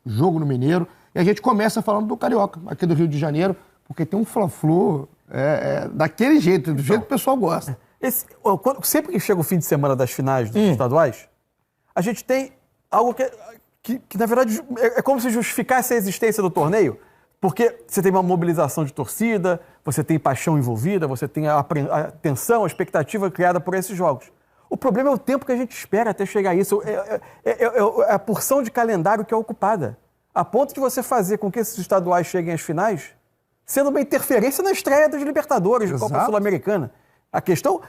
jogo no Mineiro. E a gente começa falando do Carioca, aqui do Rio de Janeiro, porque tem um Fla-Flu daquele jeito, do jeito que o pessoal gosta. Sempre que chega o fim de semana das finais dos estaduais, a gente tem algo que na verdade, é como se justificasse a existência do torneio, porque você tem uma mobilização de torcida, você tem paixão envolvida, você tem a tensão, a expectativa criada por esses jogos. O problema é o tempo que a gente espera até chegar a isso. É a porção de calendário que é ocupada. A ponto de você fazer com que esses estaduais cheguem às finais, sendo uma interferência na estreia das Libertadores, da Copa Sul-Americana. A questão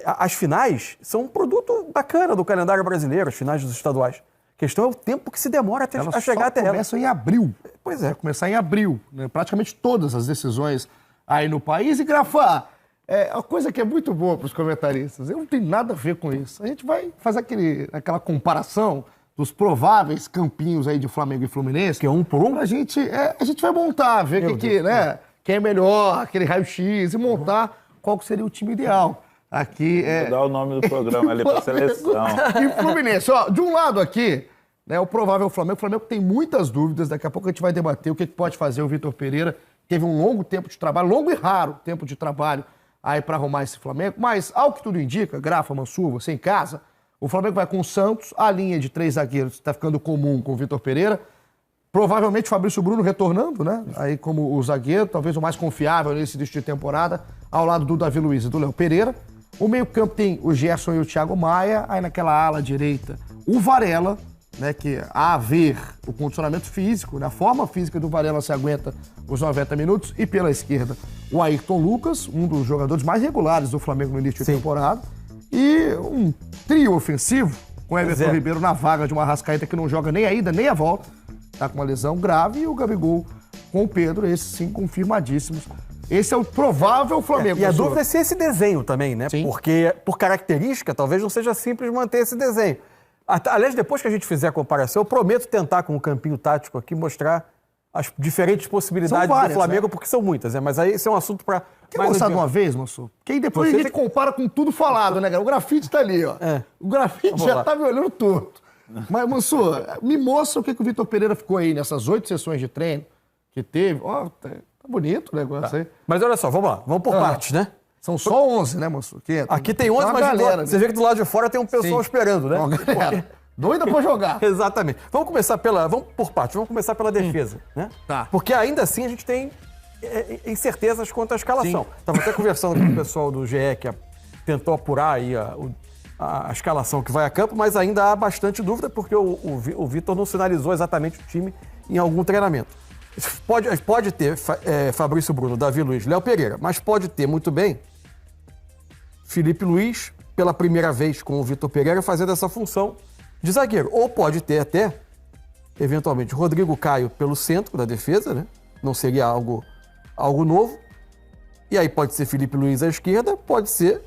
as finais são um produto bacana do calendário brasileiro, as finais dos estaduais. A questão é o tempo que se demora a chegar até ela. Começa em abril. Pois é. Vai começar em abril, né? Praticamente todas as decisões aí no país. E, Grafa, a coisa que é muito boa para os comentaristas, eu não tenho nada a ver com isso. A gente vai fazer aquela comparação dos prováveis campinhos aí de Flamengo e Fluminense. Que é um por um? A gente vai montar, ver quem é melhor, aquele raio-x, e montar qual que seria o time ideal. Aqui Vou dar o nome do programa ali para seleção. E Fluminense, ó, de um lado aqui, né, o provável Flamengo. O Flamengo tem muitas dúvidas, daqui a pouco a gente vai debater o que pode fazer o Vitor Pereira. Teve um longo tempo de trabalho, longo e raro tempo de trabalho aí para arrumar esse Flamengo. Mas, ao que tudo indica, Grafa, Mansur, você em casa, o Flamengo vai com o Santos, a linha de 3 zagueiros está ficando comum com o Vitor Pereira. Provavelmente Fabrício Bruno retornando, né? Aí como o zagueiro, talvez o mais confiável nesse início de temporada, ao lado do Davi Luiz e do Léo Pereira. O meio-campo tem o Gerson e o Thiago Maia. Aí naquela ala direita, o Varela, né? Que a ver o condicionamento físico, né? A forma física do Varela se aguenta os 90 minutos. E pela esquerda, o Ayrton Lucas, um dos jogadores mais regulares do Flamengo no início de temporada. E um trio ofensivo, com Everton Ribeiro na vaga de uma Arrascaeta que não joga nem a ida nem a volta. Tá com uma lesão grave, e o Gabigol com o Pedro, esses sim confirmadíssimos. Esse é o provável Flamengo. E a dúvida é se esse desenho também, né? Sim. Porque, por característica, talvez não seja simples manter esse desenho. Aliás, depois que a gente fizer a comparação, eu prometo tentar, com o campinho tático aqui, mostrar as diferentes possibilidades do Flamengo, né? Porque são muitas, né? Mas aí esse é um assunto para... Quer mostrar de uma vez, moço? Porque aí depois a gente compara com tudo falado, né, cara? O grafite tá ali, ó. O grafite já tá me olhando torto. Mas, Mansur, me mostra o que o Vitor Pereira ficou aí nessas 8 sessões de treino que teve. Ó, tá bonito o negócio aí. Mas olha só, vamos lá, vamos por partes, né? São só 11, né, Mansur? Aqui tem 11, mas galera, você vê que do lado de fora tem um pessoal esperando, né? Uma galera doida pra jogar. Exatamente. Vamos por partes, vamos começar pela defesa, né? Tá. Porque ainda assim a gente tem incertezas quanto à escalação. Estava até conversando com o pessoal do GE que tentou apurar aí a escalação que vai a campo, mas ainda há bastante dúvida, porque o Vitor não sinalizou exatamente o time em algum treinamento. Pode ter Fabrício Bruno, Davi Luiz, Léo Pereira, mas pode ter muito bem Felipe Luiz, pela primeira vez com o Vitor Pereira, fazendo essa função de zagueiro. Ou pode ter até, eventualmente, Rodrigo Caio pelo centro da defesa, né? Não seria algo novo. E aí pode ser Felipe Luiz à esquerda, pode ser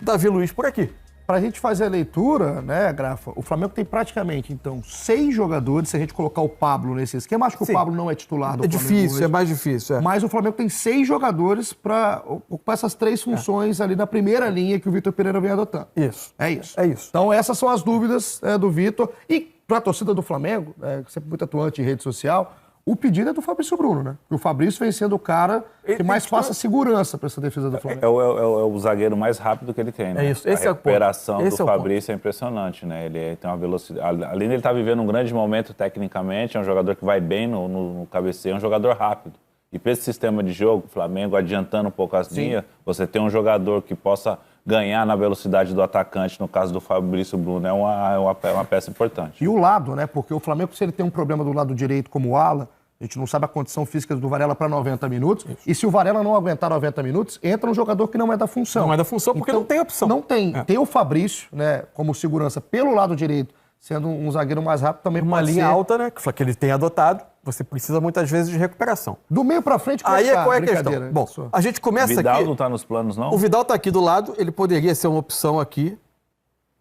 Davi Luiz por aqui. Pra gente fazer a leitura, né, Grafa, o Flamengo tem praticamente, então, 6 jogadores, se a gente colocar o Pablo nesse esquema. Acho que o Pablo não é titular do Flamengo. É difícil, é mais difícil. Mas o Flamengo tem 6 jogadores para ocupar essas 3 funções ali na primeira linha que o Vitor Pereira vem adotando. Isso. É isso. É isso. Então essas são as dúvidas do Vitor. E pra torcida do Flamengo, sempre muito atuante em rede social, o pedido é do Fabrício Bruno, né? O Fabrício vem sendo o cara que mais passa segurança para essa defesa do Flamengo. É o zagueiro mais rápido que ele tem, né? É isso. Esse a recuperação do Fabrício é impressionante, né? Ele tem uma velocidade... Além de ele estar vivendo um grande momento tecnicamente, é um jogador que vai bem no cabeceio, é um jogador rápido. E para esse sistema de jogo, o Flamengo adiantando um pouco as linhas, você tem um jogador que possa ganhar na velocidade do atacante, no caso do Fabrício Bruno, é uma peça importante. E o lado, né? Porque o Flamengo, se ele tem um problema do lado direito como ala, a gente não sabe a condição física do Varela para 90 minutos. Isso. E se o Varela não aguentar 90 minutos, entra um jogador que não é da função. Não é da função porque então, não tem opção. Não tem. Tem o Fabrício, né, como segurança pelo lado direito, sendo um zagueiro mais rápido também. Uma linha alta, né, que ele tem adotado. Você precisa muitas vezes de recuperação. Do meio para frente, aí qual é a questão? Bom, a gente começa aqui... Vidal não está nos planos, não? O Vidal está aqui do lado. Ele poderia ser uma opção aqui.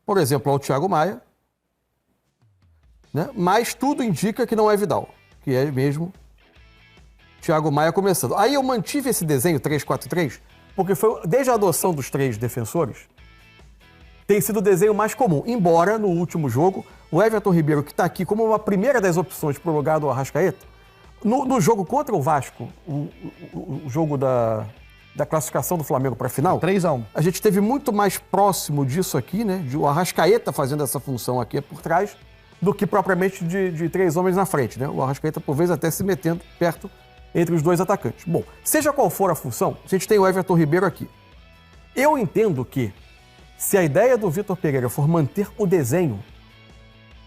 Por exemplo, ao Thiago Maia. Né? Mas tudo indica que não é Vidal. Que é mesmo... Thiago Maia começando. Aí eu mantive esse desenho 3-4-3, porque foi desde a adoção dos 3 defensores, tem sido o desenho mais comum. Embora, no último jogo, o Everton Ribeiro, que está aqui como uma primeira das opções para o lugar do Arrascaeta, no jogo contra o Vasco, o jogo da classificação do Flamengo para a final, 3-1. a gente esteve muito mais próximo disso aqui, né? De o Arrascaeta fazendo essa função aqui por trás, do que propriamente de 3 homens na frente, né? O Arrascaeta, por vezes, até se metendo perto entre os 2 atacantes. Bom, seja qual for a função, a gente tem o Everton Ribeiro aqui. Eu entendo que, se a ideia do Vitor Pereira for manter o desenho,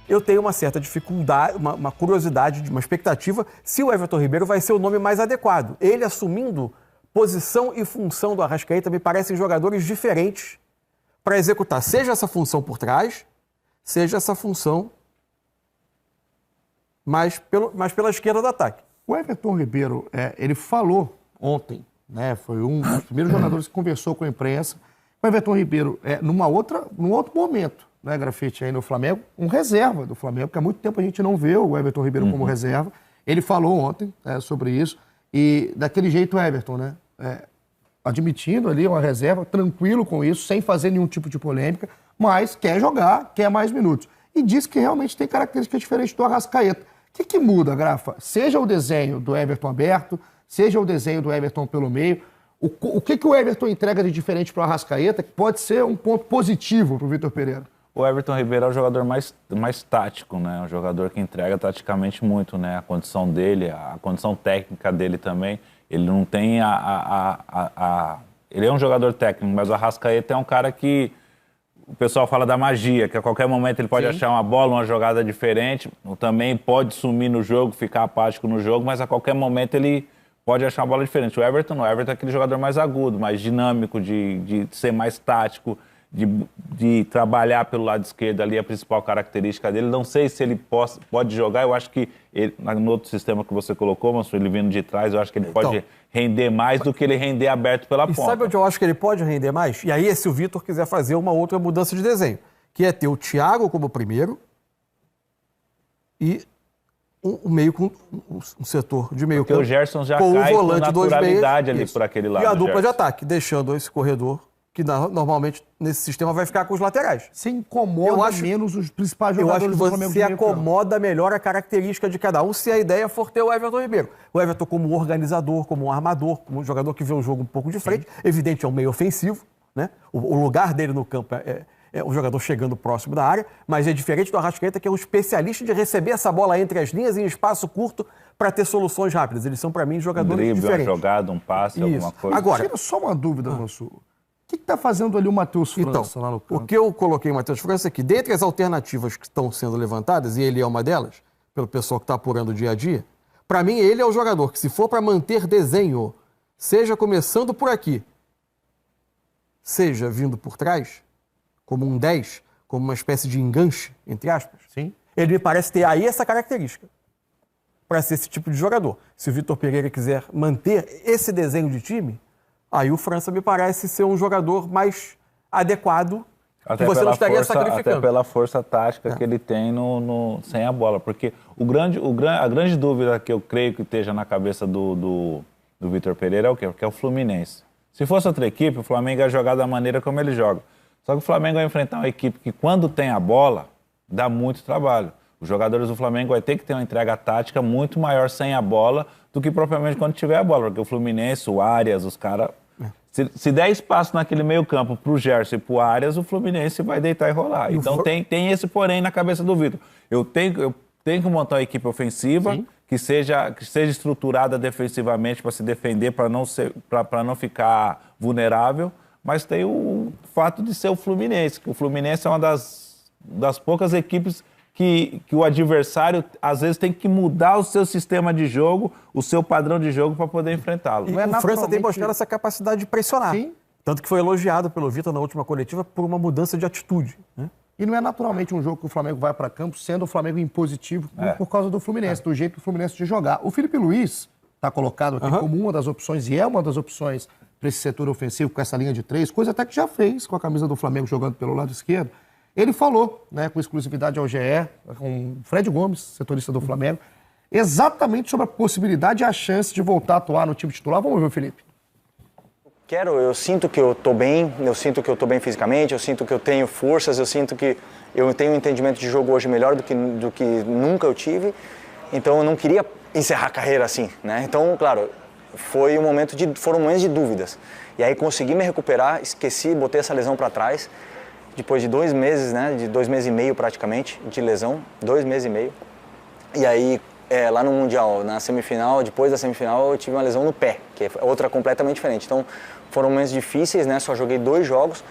eu tenho uma certa dificuldade, uma curiosidade, uma expectativa, se o Everton Ribeiro vai ser o nome mais adequado. Ele assumindo posição e função do Arrascaeta me parecem jogadores diferentes para executar, seja essa função por trás, seja essa função mais pela esquerda do ataque. O Everton Ribeiro, ele falou ontem, né? Foi um dos primeiros jogadores que conversou com a imprensa. O Everton Ribeiro, num outro momento, né, Grafite, aí no Flamengo, um reserva do Flamengo, porque há muito tempo a gente não vê o Everton Ribeiro como reserva. Ele falou ontem sobre isso. E daquele jeito o Everton, né? Admitindo ali uma reserva, tranquilo com isso, sem fazer nenhum tipo de polêmica, mas quer jogar, quer mais minutos. E diz que realmente tem características diferentes do Arrascaeta. O que muda, Grafa? Seja o desenho do Everton aberto, seja o desenho do Everton pelo meio, o que o Everton entrega de diferente para o Arrascaeta que pode ser um ponto positivo para o Vitor Pereira? O Everton Ribeiro é o jogador mais tático, né? Um jogador que entrega taticamente muito, né? A condição dele, a condição técnica dele também. Ele não tem Ele é um jogador técnico, mas o Arrascaeta é um cara que o pessoal fala da magia, que a qualquer momento ele pode achar uma bola, uma jogada diferente, também pode sumir no jogo, ficar apático no jogo, mas a qualquer momento ele pode achar uma bola diferente. O Everton não, o Everton é aquele jogador mais agudo, mais dinâmico, de ser mais tático, de trabalhar pelo lado esquerdo ali, a principal característica dele. Não sei se ele pode jogar, eu acho que ele, no outro sistema que você colocou, mas ele vindo de trás, eu acho que ele pode render mais do que ele render aberto pela ponta. E sabe onde eu acho que ele pode render mais? E aí, se o Vitor quiser fazer uma outra mudança de desenho, que é ter o Thiago como primeiro e um meio com um setor de meio campo. Porque o Gerson já com cai o volante, com naturalidade ali isso, por aquele lado. E a dupla de ataque, deixando esse corredor que normalmente nesse sistema vai ficar com os laterais. Se incomoda menos os principais jogadores do Flamengo. Eu acho que você acomoda melhor a característica de cada um se a ideia for ter o Everton Ribeiro. O Everton como organizador, como um armador, como um jogador que vê o jogo um pouco de frente. Evidente, é um meio ofensivo, né? O lugar dele no campo é o jogador chegando próximo da área, mas é diferente do Arrascaeta, que é um especialista de receber essa bola entre as linhas em espaço curto para ter soluções rápidas. Eles são, para mim, jogadores diferentes. Uma jogada, um passe, alguma coisa. Agora, tira só uma dúvida, Mansur. O que está fazendo ali o Matheus França lá no campo? O que eu coloquei o Matheus França aqui, dentre as alternativas que estão sendo levantadas, e ele é uma delas, pelo pessoal que está apurando o dia a dia, para mim ele é o jogador que, se for para manter desenho, seja começando por aqui, seja vindo por trás, como um 10, como uma espécie de enganche, entre aspas, ele me parece ter aí essa característica para ser esse tipo de jogador. Se o Vitor Pereira quiser manter esse desenho de time, aí o França me parece ser um jogador mais adequado, que você não estaria sacrificando. Até pela força tática que ele tem sem a bola. Porque a grande dúvida que eu creio que esteja na cabeça do Vitor Pereira é o quê? Porque é o Fluminense. Se fosse outra equipe, o Flamengo ia jogar da maneira como ele joga. Só que o Flamengo vai enfrentar uma equipe que, quando tem a bola, dá muito trabalho. Os jogadores do Flamengo vão ter que ter uma entrega tática muito maior sem a bola do que propriamente quando tiver a bola. Porque o Fluminense, o Arias, os caras... Se der espaço naquele meio campo pro Gerson e pro Arias, o Fluminense vai deitar e rolar. Então tem esse porém na cabeça do Vitor. Eu tenho que montar uma equipe ofensiva que seja estruturada defensivamente para se defender, para não ficar vulnerável, mas tem o fato de ser o Fluminense, que o Fluminense é uma das poucas equipes que o adversário, às vezes, tem que mudar o seu sistema de jogo, o seu padrão de jogo para poder enfrentá-lo. E o França tem mostrado essa capacidade de pressionar. Tanto que foi elogiado pelo Vitor na última coletiva por uma mudança de atitude, né? E não é naturalmente um jogo que o Flamengo vai para campo sendo o Flamengo impositivo por causa do Fluminense, do jeito do Fluminense de jogar. O Felipe Luiz está colocado aqui como uma das opções, e é uma das opções para esse setor ofensivo com essa linha de 3, coisa até que já fez com a camisa do Flamengo jogando pelo lado esquerdo. Ele falou, né, com exclusividade ao GE, com o Fred Gomes, setorista do Flamengo, exatamente sobre a possibilidade e a chance de voltar a atuar no time titular. Vamos ver, Felipe. Eu sinto que eu tô bem, eu sinto que eu tô bem fisicamente, eu sinto que eu tenho forças, eu sinto que eu tenho um entendimento de jogo hoje melhor do que nunca eu tive. Então eu não queria encerrar a carreira assim, né? Então, claro, foram momentos de dúvidas. E aí consegui me recuperar, esqueci, botei essa lesão para trás. Depois de 2 meses, né? De 2 meses e meio praticamente de lesão, 2 meses e meio. E aí lá no Mundial, na semifinal, depois da semifinal, eu tive uma lesão no pé, que é outra completamente diferente. Então foram momentos difíceis, né? Só joguei 2 jogos,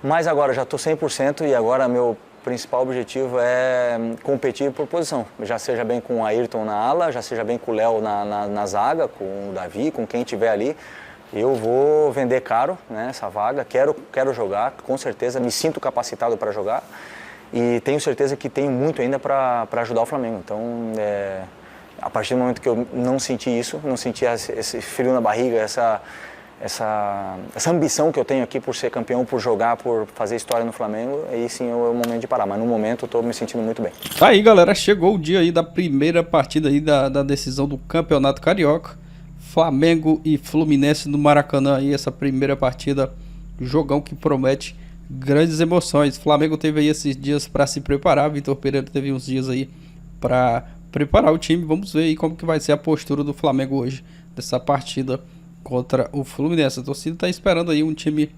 mas agora já estou 100% e agora meu principal objetivo é competir por posição. Já seja bem com o Ayrton na ala, já seja bem com o Léo na zaga, com o Davi, com quem tiver ali. Eu vou vender caro, né, essa vaga, quero jogar, com certeza, me sinto capacitado para jogar e tenho certeza que tenho muito ainda para ajudar o Flamengo. Então, a partir do momento que eu não senti isso, não senti esse frio na barriga, essa ambição que eu tenho aqui por ser campeão, por jogar, por fazer história no Flamengo, aí sim é o momento de parar. Mas no momento eu estou me sentindo muito bem. Tá aí, galera, chegou o dia aí da primeira partida aí da decisão do Campeonato Carioca. Flamengo e Fluminense no Maracanã aí, essa primeira partida, jogão que promete grandes emoções. Flamengo teve aí esses dias para se preparar, Vitor Pereira teve uns dias aí para preparar o time. Vamos ver aí como que vai ser a postura do Flamengo hoje, dessa partida contra o Fluminense. A torcida tá esperando aí um time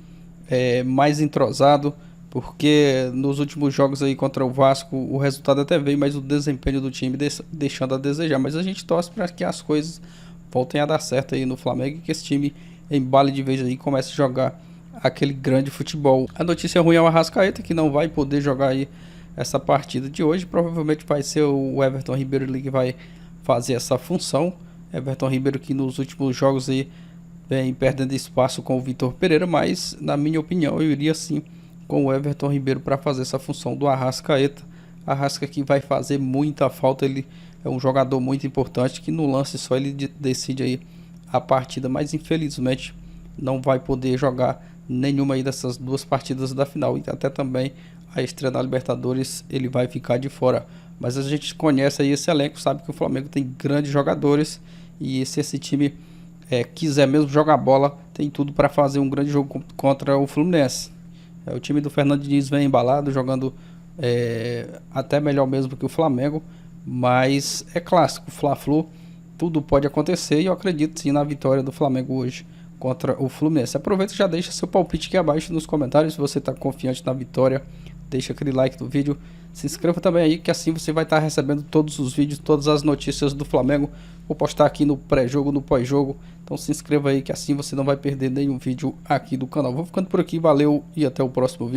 mais entrosado, porque nos últimos jogos aí contra o Vasco o resultado até veio, mas o desempenho do time deixando a desejar. Mas a gente torce para que as coisas voltem a dar certo aí no Flamengo e que esse time embale de vez aí e comece a jogar aquele grande futebol. A notícia ruim é o Arrascaeta, que não vai poder jogar aí essa partida de hoje. Provavelmente vai ser o Everton Ribeiro que vai fazer essa função. Everton Ribeiro que nos últimos jogos aí vem perdendo espaço com o Vitor Pereira, mas na minha opinião eu iria sim com o Everton Ribeiro para fazer essa função do Arrascaeta. Arrasca que vai fazer muita falta, ele é um jogador muito importante que no lance só ele decide aí a partida, mas infelizmente não vai poder jogar nenhuma aí dessas 2 partidas da final e até também a estreia da Libertadores ele vai ficar de fora. Mas a gente conhece aí esse elenco, sabe que o Flamengo tem grandes jogadores e se esse time quiser mesmo jogar bola, tem tudo para fazer um grande jogo contra o Fluminense. O time do Fernando Diniz vem embalado, jogando até melhor mesmo que o Flamengo, mas é clássico, Fla-Flu, tudo pode acontecer e eu acredito sim na vitória do Flamengo hoje contra o Fluminense. Aproveita e já deixa seu palpite aqui abaixo nos comentários, se você está confiante na vitória, deixa aquele like no vídeo, se inscreva também aí que assim você vai estar recebendo todos os vídeos, todas as notícias do Flamengo. Vou postar aqui no pré-jogo, no pós-jogo, então se inscreva aí que assim você não vai perder nenhum vídeo aqui do canal. Vou ficando por aqui, valeu e até o próximo vídeo.